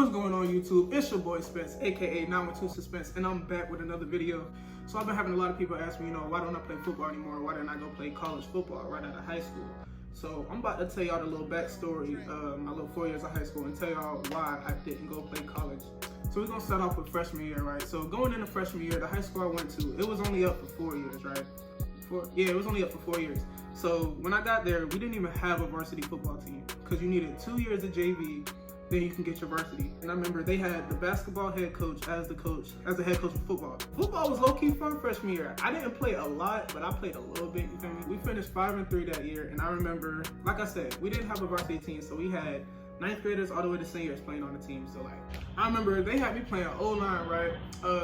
What's going on YouTube? It's your boy Spence, aka 912 Suspense, and I'm back with another video. So I've been having a lot of people ask me, why don't I play football anymore? Why didn't I go play college football right out of high school? So I'm about to tell y'all the little backstory of my little 4 years of high school and tell y'all why I didn't go play college. So we're gonna start off with freshman year, right? So going into freshman year, the high school I went to, it was only up for 4 years, right? It was only up for 4 years. So when I got there, we didn't even have a varsity football team because you needed 2 years of JV, then you can get your varsity. And I remember they had the basketball head coach as the head coach of football. Football was low-key fun freshman year. I didn't play a lot, but I played a little bit, you feel me? We finished 5-3 that year, and I remember, like I said, we didn't have a varsity team, so we had 9th graders all the way to seniors playing on the team. So like, I remember they had me playing O-line, right?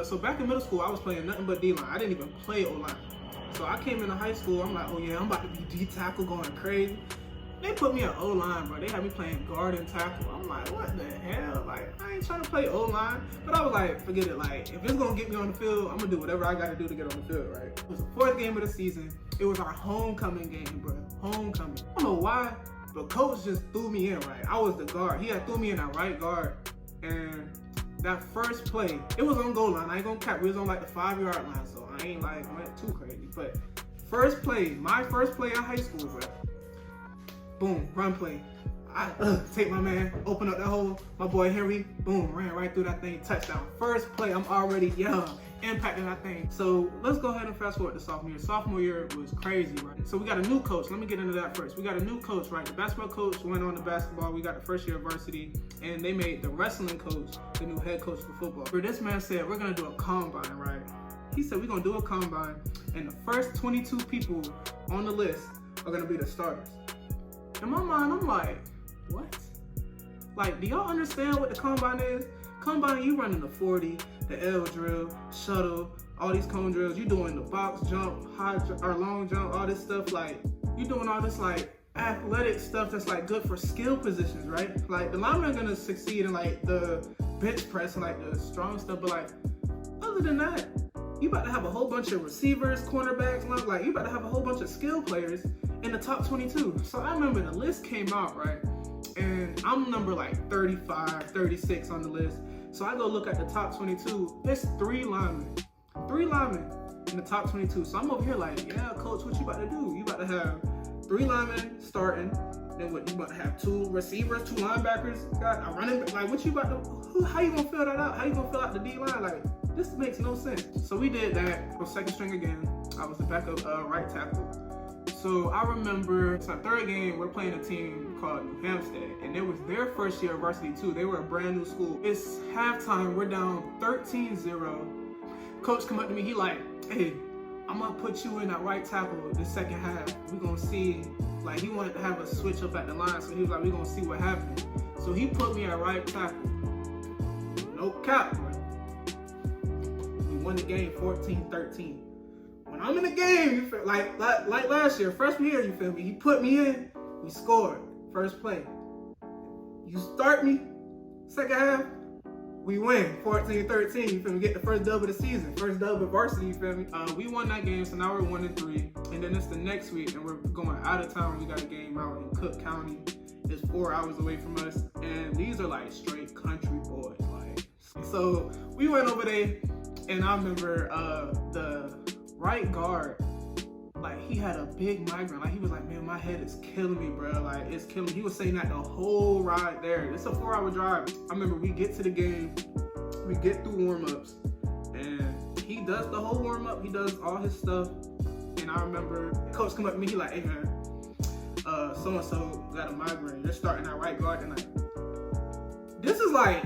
So back in middle school, I was playing nothing but D-line. I didn't even play O-line. So I came into high school, I'm like, oh yeah, I'm about to be D-tackle going crazy. They put me at O-line, bro. They had me playing guard and tackle. I'm like, what the hell? Like, I ain't trying to play O-line. But I was like, forget it. Like, if it's gonna get me on the field, I'm gonna do whatever I gotta do to get on the field, right? It was the 4th game of the season. It was our homecoming game, bro. Homecoming. I don't know why, but coach just threw me in, right? I was the guard. He had threw me in at right guard. And that first play, it was on goal line. I ain't gonna cap. We was on like the 5-yard line, so I ain't like went too crazy. But first play, my first play in high school, bro. Boom, run play. I take my man, open up that hole. My boy Henry, boom, ran right through that thing, touchdown. First play, I'm already young, impacting that thing. So let's go ahead and fast forward to sophomore year. Sophomore year was crazy, right? So we got a new coach. Let me get into that first. We got a new coach, right? The basketball coach went on to basketball. We got the first year of varsity, and they made the wrestling coach the new head coach for football. Where this man said, we're gonna do a combine, right? He said, we're gonna do a combine, and the first 22 people on the list are gonna be the starters. In my mind, I'm like, what? Like, do y'all understand what the combine is? Combine, you running the 40, the L drill, shuttle, all these cone drills. You doing the box jump, high or long jump, all this stuff. Like, you doing all this like athletic stuff that's like good for skill positions, right? Like, the linemen are gonna succeed in like the bench press and like the strong stuff, but like, other than that, you about to have a whole bunch of receivers, cornerbacks, like you about to have a whole bunch of skill players in the top 22. So I remember the list came out, right? And I'm number like 35, 36 on the list. So I go look at the top 22. There's 3 linemen in the top 22. So I'm over here like, yeah, coach, what you about to do? You about to have 3 linemen starting. Then what? You about to have 2 receivers, 2 linebackers, got a running back. Like, what you about to? How you gonna fill that out? How you gonna fill out the D line? Like, this makes no sense. So we did that. For second string again. I was the backup right tackle. So I remember it's our 3rd game, we're playing a team called New Hampstead, and it was their first year of varsity too. They were a brand new school. It's halftime, we're down 13-0. Coach come up to me, he like, hey, I'm gonna put you in that right tackle the second half. We're gonna see, like he wanted to have a switch up at the line, so he was like, we're gonna see what happens. So he put me at right tackle. No cap, bro. We won the game 14-13. When I'm in the game, you feel like last year, freshman year, you feel me? He put me in, we scored, first play. You start me, second half, we win, 14-13, you feel me? Get the first dub of the season, first dub of varsity, you feel me? We won that game, so now we're 1-3, and then it's the next week, and we're going out of town. We got a game out in Cook County. It's 4 hours away from us, and these are like straight country boys, like. So we went over there, and I remember the right guard, like he had a big migraine. Like he was like, man, my head is killing me, bro. Like it's killing me. He was saying that the whole ride there. It's a 4-hour drive. I remember we get to the game, we get through warm-ups, and he does the whole warm-up. He does all his stuff. And I remember coach come up to me, he like, hey man, so-and-so got a migraine. They're starting at right guard tonight. This is like,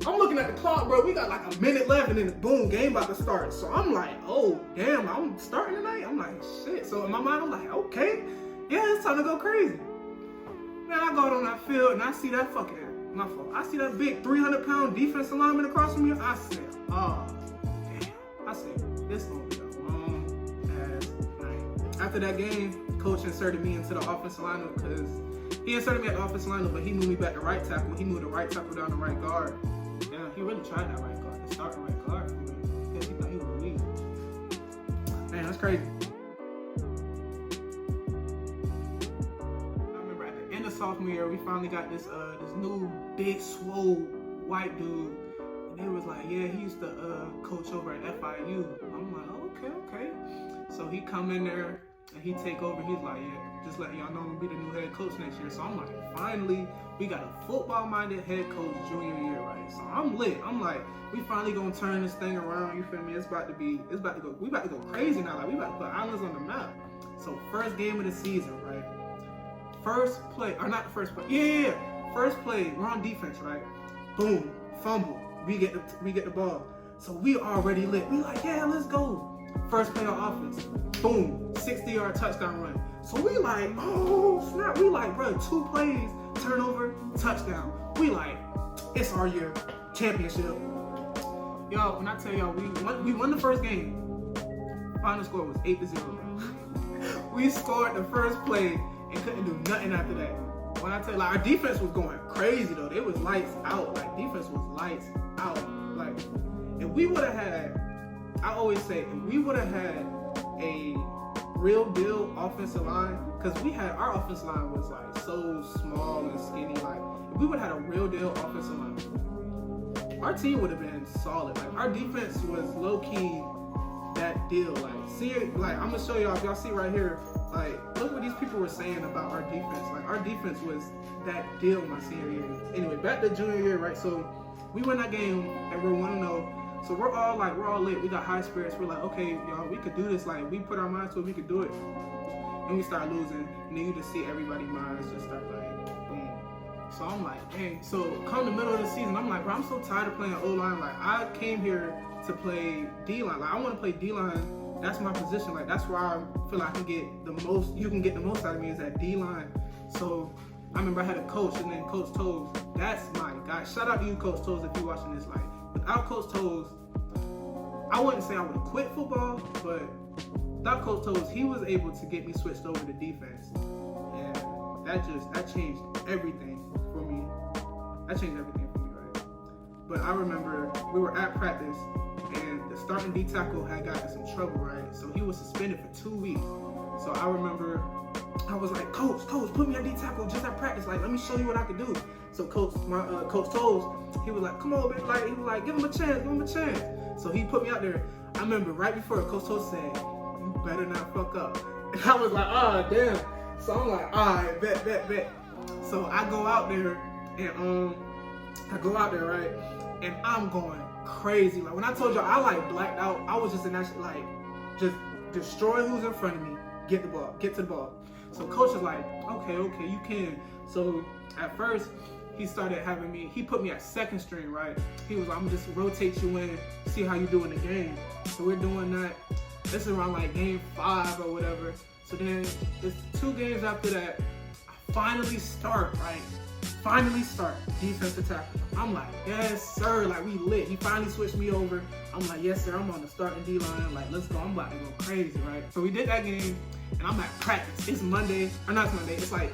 I'm looking at the clock, bro. We got like a minute left, and then boom, game about to start. So I'm like, oh, damn, I'm starting tonight? I'm like, shit. So in my mind, I'm like, okay, yeah, it's time to go crazy. Man, I go out on that field, and I see that fucking, my fault. I see that big 300-pound defensive lineman across from me. I said, oh, damn. I said, this gonna be a long-ass night. After that game, coach inserted me into the offensive lineup because he inserted me at the offensive lineup, but he moved me back to right tackle. He moved the right tackle down to right guard. Yeah, he really tried that right guard, to start the right guard for me, because he thought he would leave. Man, that's crazy. I remember at the end of sophomore year, we finally got this new big swole white dude. And they was like, yeah, he used to coach over at FIU. I'm like, oh, okay. So he come in there and he take over. He's like, yeah, just letting y'all know I'm gonna be the new head coach next year. So I'm like, finally, we got a football-minded head coach junior year, right? So I'm lit. I'm like, we finally gonna turn this thing around. You feel me? We about to go crazy now. Like, we about to put Islands on the map. So first game of the season, right? First play, or not the first play. Yeah. First play, we're on defense, right? Boom, fumble. We get the ball. So we already lit. We like, yeah, let's go. First play on offense. Boom, 60-yard touchdown run. So we like, oh snap. We like, bro, 2 plays, turnover, touchdown. We like, it's our year, championship. Y'all, when I tell y'all, we won the first game. Final score was 8-0, bro. We scored the first play and couldn't do nothing after that. When I tell you, like, our defense was going crazy though. It was lights out. Like, defense was lights out. Like, if we would have had, I always say, if we would have had a real deal offensive line, because our offensive line was like so small and skinny. Like, if we would have had a real deal offensive line, our team would have been solid. Like, our defense was low key that deal. Like, see it, like, I'm gonna show y'all. If y'all see right here, like, look what these people were saying about our defense. Like, our defense was that deal my senior year. Anyway, back to junior year, right? So we win that game and we're 1-0. So we're all lit. We got high spirits. We're like, okay, y'all, we could do this. Like, we put our minds to it, we could do it. And we start losing, and then you just see everybody's minds just start like, boom. So I'm like, dang. So come the middle of the season, I'm like, bro, I'm so tired of playing O-line. Like, I came here to play D-line. Like, I want to play D-line. That's my position. Like, that's where I feel like I can get the most. You can get the most out of me is at D-line. So I remember I had a coach, and then Coach Toes. That's my guy. Shout out to you, Coach Toes, if you're watching this. Like, without Coach Toes, I wouldn't say I would have quit football, but without Coach Toes, he was able to get me switched over to defense. And that changed everything for me. That changed everything for me, right? But I remember we were at practice, and the starting D tackle had gotten some trouble, right? So he was suspended for 2 weeks. So I remember I was like, Coach, put me at D tackle just at practice. Like, let me show you what I can do. So Coach Toes, he was like, come on, man. Like, he was like, give him a chance. So he put me out there. I remember right before Coach Toes said, you better not fuck up. And I was like, oh, damn. So I'm like, all right, bet. So I go out there, and right? And I'm going crazy. Like, when I told y'all, I like blacked out. I was just in that shit, like, just destroy who's in front of me. Get to the ball. So coach is like, okay, you can. So at first, he started having me, he put me at second string, right? He was like, I'm gonna just rotate you in, see how you do in the game. So we're doing that. This is around like game 5 or whatever. So then it's 2 games after that, I finally start, right? Defensive tackle. I'm like, yes, sir. Like, we lit. He finally switched me over. I'm like, yes, sir. I'm on the starting D line. Like, let's go. I'm about to go crazy, right? So we did that game, and I'm at practice. It's Monday, or not Monday. It's like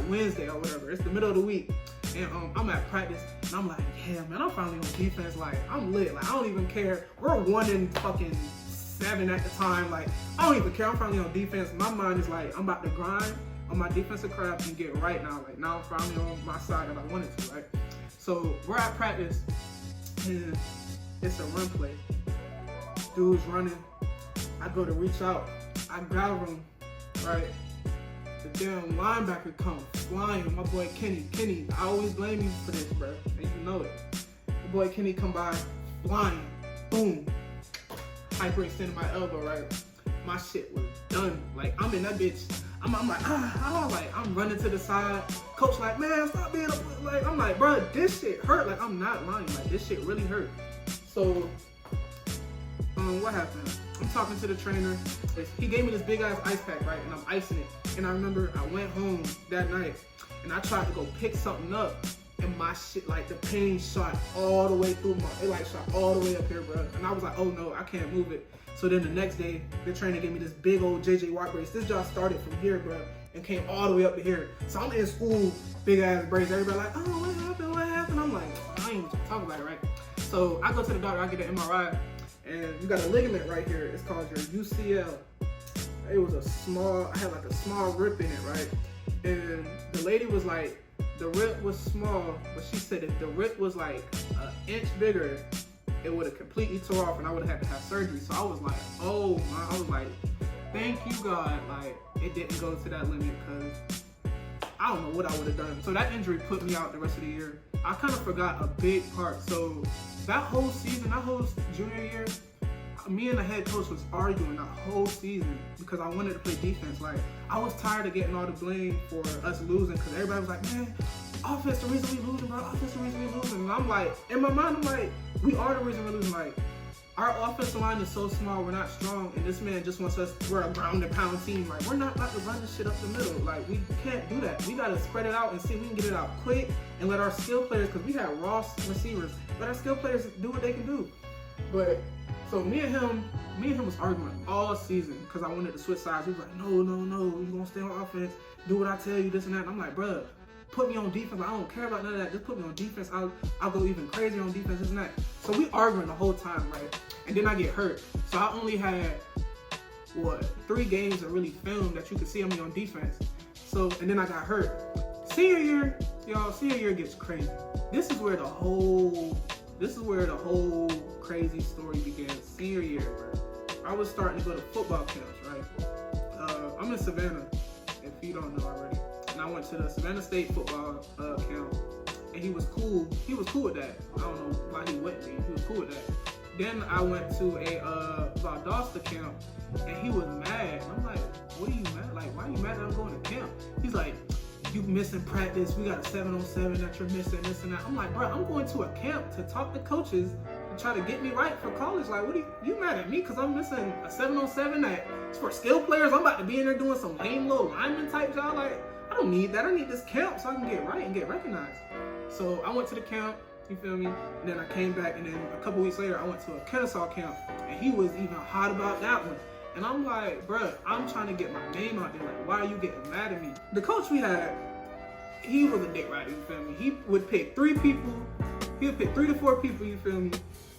Wednesday or whatever. It's the middle of the week, and I'm at practice, and I'm like, yeah, man, I'm finally on defense. Like, I'm lit. Like, I don't even care. We're 1-7 at the time. Like, I don't even care. I'm finally on defense. My mind is like, I'm about to grind on my defensive craft and get right now. Like, now I'm finally on my side that I wanted to, right? So we're at practice, and it's a run play. Dude's running. I go to reach out. I grab him, right? The damn linebacker comes flying. My boy Kenny, I always blame you for this, bro, and you know it. My boy Kenny come by, flying, boom. Hyperextended my elbow, right? My shit was done. Like, I'm in that bitch. I'm like, like, I'm running to the side. Coach like, man, stop being a, like, I'm like, bro, this shit hurt. Like, I'm not lying. Like, this shit really hurt. So, what happened? I'm talking to the trainer. He gave me this big ass ice pack, right? And I'm icing it. And I remember I went home that night, and I tried to go pick something up, and my shit, like, the pain shot all the way through it like shot all the way up here, bro. And I was like, oh no, I can't move it. So then the next day, the trainer gave me this big old JJ Watt brace. This job started from here, bro, and came all the way up to here. So I'm in school, big ass brace. Everybody like, oh, what happened? I'm like, I ain't even talking about it, right? So I go to the doctor, I get an MRI, and you got a ligament right here. It's called your UCL. It was I had like a small rip in it, right? And the lady was like, the rip was small, but she said if the rip was like an inch bigger, it would have completely tore off and I would have had to have surgery. So I was like, oh my, I was like, thank you God, like it didn't go to that limit, because I don't know what I would have done. So that injury put me out the rest of the year. I kind of forgot a big part. So that whole season, that whole junior year, me and the head coach was arguing that whole season because I wanted to play defense. Like, I was tired of getting all the blame for us losing, because everybody was like, man, offense the reason we losing, bro. Offense the reason we losing. And I'm like, in my mind, I'm like, we are the reason we're losing. Like, our offensive line is so small, we're not strong, and this man just wants us, we're a ground and pound team. Like, we're not about to run this shit up the middle. Like, we can't do that. We gotta spread it out and see if we can get it out quick and let our skill players, because we have raw receivers, let our skill players do what they can do. But so me and him was arguing all season because I wanted to switch sides. He was like, no, you gonna stay on offense, do what I tell you, this and that. And I'm like, bruh, put me on defense. I don't care about none of that. Just put me on defense. I'll go even crazier on defense, this and that. So we arguing the whole time, right? And then I get hurt. So I only had, 3 games of really film that you could see on me on defense. So, and then I got hurt. Senior year, y'all, senior year gets crazy. This is where the whole crazy story began. Senior year, bro. I was starting to go to football camps, right? I'm in Savannah, if you don't know already. And I went to the Savannah State football camp, and he was cool. He was cool with that. I don't know why he went with me. He was cool with that. Then I went to a Valdosta camp, and he was mad. And I'm like, what are you mad? Like, why are you mad that I'm going to camp? He's like, you missing practice. We got a 7-on-7 that you're missing, this and that. I'm like, bro, I'm going to a camp to talk to coaches and try to get me right for college. Like, what are you mad at me because I'm missing a 7-on-7 that's for skill players? I'm about to be in there doing some lame little lineman type job. Like, I don't need that. I need this camp so I can get right and get recognized. So I went to the camp, you feel me? And then I came back, and then a couple weeks later, I went to a Kennesaw camp, and he was even hot about that one. And I'm like, bruh, I'm trying to get my name out there. Like, why are you getting mad at me? The coach we had, he was a dick rider, you feel me? He would pick 3 people. He would pick 3 to 4 people, you feel me?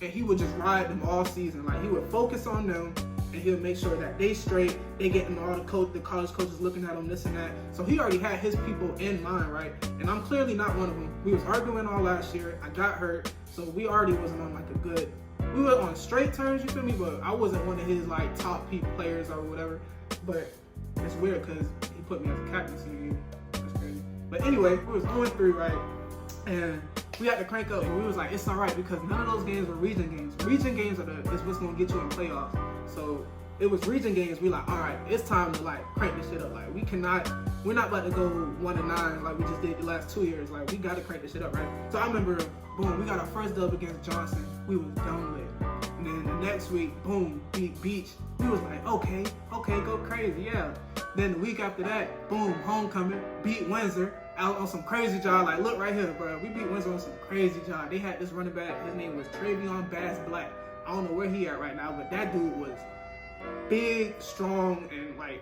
And he would just ride them all season. Like, he would focus on them, and he would make sure that they straight, they getting all the college coaches looking at them, this and that. So he already had his people in mind, right? And I'm clearly not one of them. We was arguing all last year. I got hurt, so we already wasn't on like a good, we were on straight terms, you feel me? But I wasn't one of his like top players or whatever. But it's weird because he put me as a captain senior year. That's crazy. But anyway, we was 0-3, right? And we had to crank up, and we was like, it's all right, because none of those games were region games. Region games is what's gonna get you in playoffs. So it was region games. We like, all right, it's time to like crank this shit up. Like, we're not about to go 1-9 like we just did the last 2 years. Like, we gotta crank this shit up, right? So I remember, boom, we got our first dub against Johnson. We was done lit. And then the next week, boom, beat Beach. We was like, okay, go crazy, yeah. Then the week after that, boom, homecoming, beat Windsor out on some crazy job. Like, look right here, bro. We beat Windsor on some crazy job. They had this running back. His name was Travion Bass Black. I don't know where he at right now, but that dude was big, strong, and like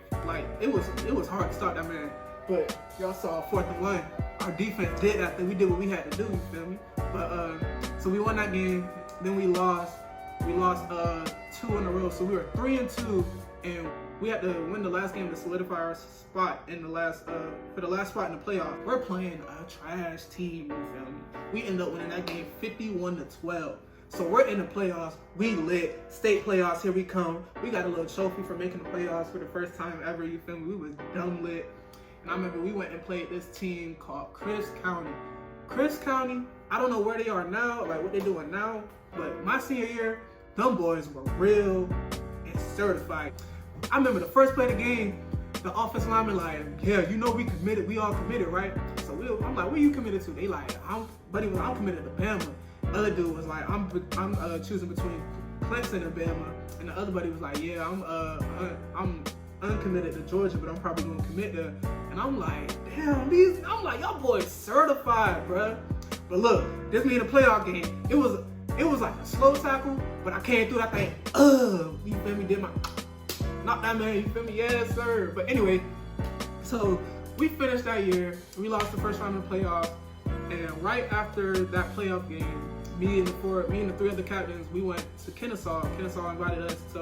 it was hard to stop that man. But y'all saw 4th and 1. Our defense did after we did what we had to do, you feel me? But so we won that game. Then we lost 2 in a row. So we were 3-2, and we had to win the last game to solidify our spot in the last for the last spot in the playoff. We're playing a trash team, you feel me? We end up winning that game 51-12. So we're in the playoffs. We lit. State playoffs, here we come. We got a little trophy for making the playoffs for the first time ever, you feel me? We was dumb lit. And I remember we went and played this team called Chris County. Chris County, I don't know where they are now, like what they're doing now, but my senior year, them boys were real and certified. I remember the first play of the game, the offensive lineman like, yeah, you know we committed, we all committed, right? So I'm like, what you committed to? They like, I'm committed to Bama. Other dude was like, I'm choosing between Clemson and Bama, and the other buddy was like, yeah, I'm uncommitted to Georgia, but I'm probably gonna commit there. And I'm like, damn, y'all boys certified, bruh. But look, this being a playoff game, it was like a slow tackle, but I came through that thing, you feel me? Not that man, you feel me? Yes, sir. But anyway, so we finished that year. We lost the first round of the playoffs, and right after that playoff game, me and the 3 other captains, we went to Kennesaw. Kennesaw invited us to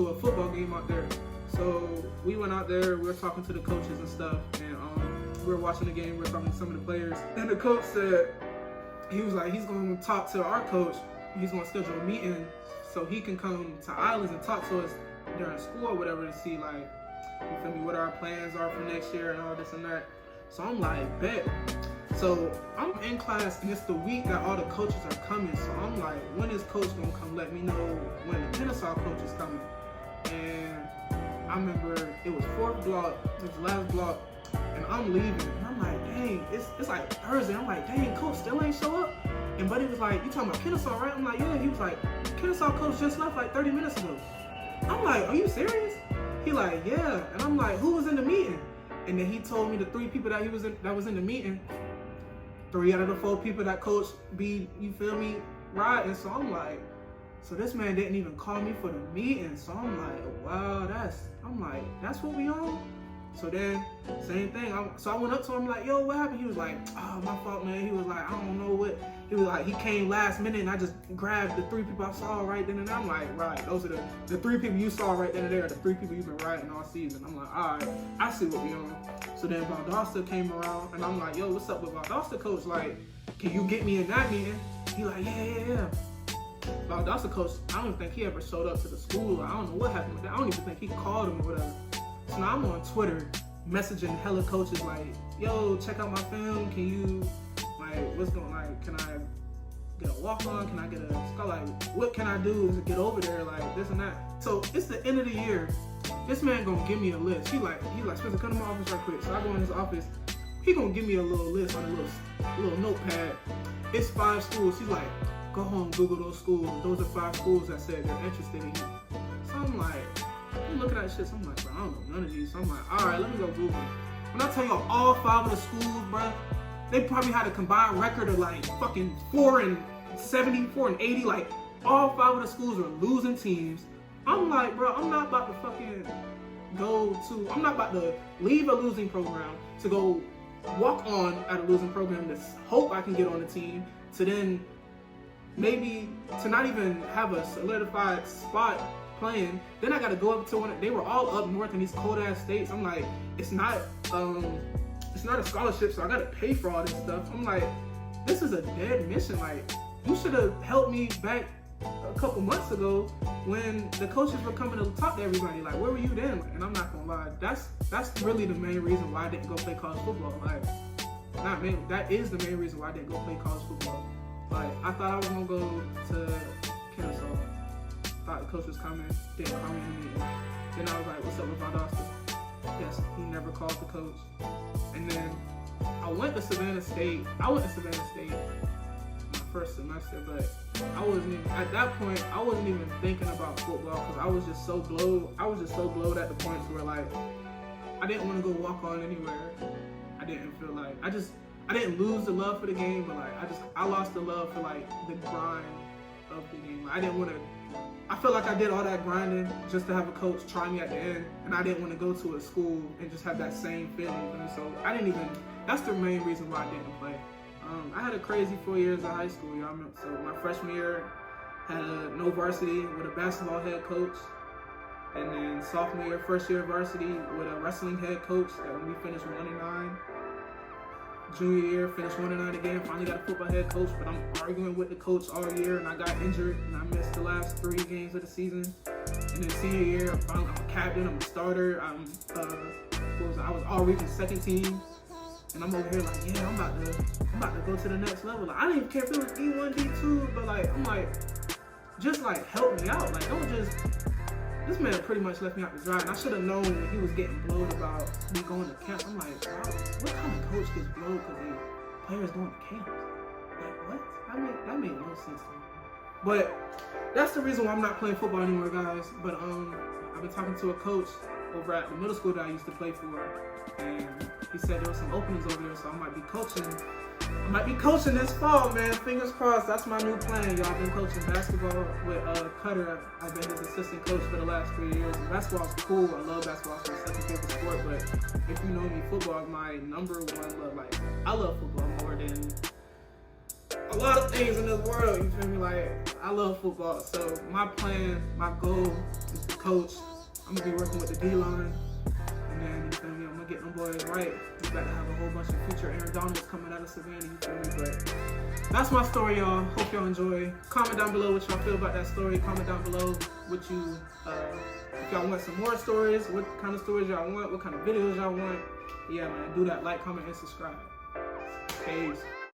a football game out there. So we went out there. We were talking to the coaches and stuff, and we we were watching the game, we were talking to some of the players, and the coach said, he was like, he's going to talk to our coach. He's going to schedule a meeting so he can come to Islands and talk to us during school or whatever to see, like, you feel me, what our plans are for next year and all this and that. So I'm like, bet. So I'm in class, and it's the week that all the coaches are coming. So I'm like, when is coach going to come let me know when the Kennesaw coach is coming? And I remember it was 4th block, it was the last block, and I'm leaving. And I'm like, dang, it's like Thursday. I'm like, dang, coach still ain't show up? And Buddy was like, you talking about Kennesaw, right? I'm like, yeah. He was like, Kennesaw coach just left like 30 minutes ago. I'm like, are you serious? He like, yeah. And I'm like, who was in the meeting? And then he told me the 3 people that was in the meeting, 3 out of the 4 people that coach be, you feel me, riding. So I'm like, so this man didn't even call me for the meeting. So I'm like, wow, that's what we on? So then, same thing. So I went up to him like, yo, what happened? He was like, oh, my fault, man. He was like, I don't know what. He was like, he came last minute and I just grabbed the 3 people I saw right then and there. I'm like, right, those are the 3 people you saw right then and there, the 3 people you've been riding all season. I'm like, all right, I see what we on. So then Valdosta came around and I'm like, yo, what's up with Valdosta coach? Like, can you get me in that meeting? He like, yeah. Valdosta coach, I don't think he ever showed up to the school. I don't know what happened with that. I don't even think he called him or whatever. So now I'm on Twitter messaging hella coaches like, yo, check out my film. Can you, like, what's going, like, can I get a walk-on? Can I get a scholarship? Like, what can I do to get over there? Like, this and that. So it's the end of the year. This man gonna give me a list. He like, Spencer, come to my office right quick. So I go in his office. He gonna give me a little list on a little notepad. It's 5 schools. He's like, go home, Google those schools. Those are 5 schools that said they're interested in you. So I'm like, I'm looking at that shit, so I'm like, bro, I don't know none of these. So I'm like, all right, let me go Google. When I tell y'all all 5 of the schools, bro, they probably had a combined record of like fucking 4 and 70, 4 and 80. Like, all 5 of the schools are losing teams. I'm like, bro, I'm not about to fucking I'm not about to leave a losing program to go walk on at a losing program to hope I can get on the team, to then maybe to not even have a solidified spot playing. Then I got to go up to one. They were all up north in these cold ass states. I'm like, it's not a scholarship, so I got to pay for all this stuff. I'm like, this is a dead mission. Like, you should have helped me back a couple months ago when the coaches were coming to talk to everybody. Like, where were you then? And I'm not gonna lie, that's really the main reason why I didn't go play college football. Like, that is the main reason why I didn't go play college football. Like, I thought I was gonna go to Kennesaw. Thought the coach was coming, didn't call me in the meeting. Then I was like, what's up with Valdosta? Yes, he never called the coach. And then I went to Savannah State my first semester, but at that point I wasn't even thinking about football because I was just so glowed at the point where, like, I didn't want to go walk on anywhere. I didn't feel like I didn't lose the love for the game, but like I lost the love for like the grind of the game. Like, I felt like I did all that grinding just to have a coach try me at the end, and I didn't want to go to a school and just have that same feeling. And so that's the main reason why I didn't play. I had a crazy 4 years of high school, y'all. So my freshman year had no varsity with a basketball head coach, and then sophomore year, first year varsity with a wrestling head coach. And we finished 1-9. Junior year, finished 1-9 again. Finally got a football head coach, but I'm arguing with the coach all year, and I got injured, and I missed the last 3 games of the season. And then senior year, I'm a captain, I'm a starter. I was all-region second team. And I'm over here like, yeah, I'm about to go to the next level. Like, I didn't even care if it was D1, D2, but like, I'm like, just like help me out. Like, don't just, this man pretty much left me out to dry. And I should have known when he was getting blowed about me going to camp. I'm like, wow, what kind of coach gets blowed because the players going to camp? Like, what? That made no sense to me. But that's the reason why I'm not playing football anymore, guys. But I've been talking to a coach over at the middle school that I used to play for, and he said there were some openings over there, so I might be coaching this fall, man. Fingers crossed. That's my new plan, y'all. I've been coaching basketball with Cutter. I've been his assistant coach for the last 3 years. Basketball's cool. I love basketball. It's my second favorite sport, but if you know me, football is my number one love. Like, I love football more than a lot of things in this world, you feel me? Like, I love football. So my plan, my goal is to coach. I'm gonna be working with the D-line, and then, you feel me, I'm gonna get them boy right. We about to have a whole bunch of future Aaron Donalds coming out of Savannah, you feel me? But that's my story, y'all. Hope y'all enjoy. Comment down below what y'all feel about that story. Comment down below what you, if y'all want some more stories, what kind of stories y'all want, what kind of videos y'all want. Yeah, man, do that. Like, comment, and subscribe. Peace.